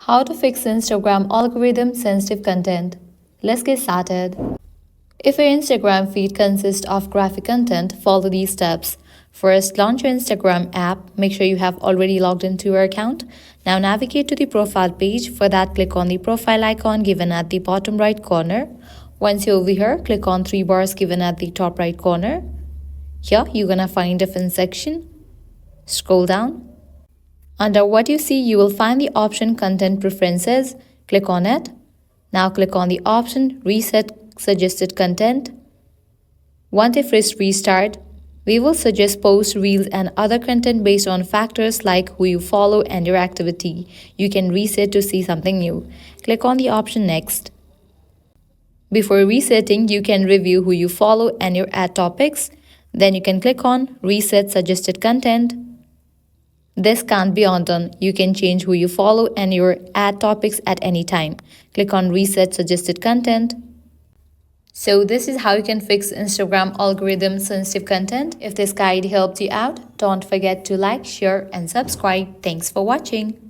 How to fix Instagram algorithm sensitive content. Let's get started. If your Instagram feed consists of graphic content, follow these steps. First, launch your Instagram app. Make sure you have already logged into your account. Now navigate to the profile page. For that, click on the profile icon given at the bottom right corner. Once you're over here, click on three bars given at the top right corner. Here, you're gonna find different section. Scroll down. Under what you see, you will find the option Content Preferences. Click on it. Now click on the option Reset Suggested Content. Once it first restart, we will suggest posts, reels, and other content based on factors like who you follow and your activity. You can reset to see something new. Click on the option Next. Before resetting, you can review who you follow and your ad topics. Then you can click on Reset Suggested Content. This can't be undone. You can change who you follow and your ad topics at any time. Click on Reset Suggested Content. So this is how you can fix Instagram algorithm sensitive content. If this guide helped you out, don't forget to like, share, and subscribe. Thanks for watching.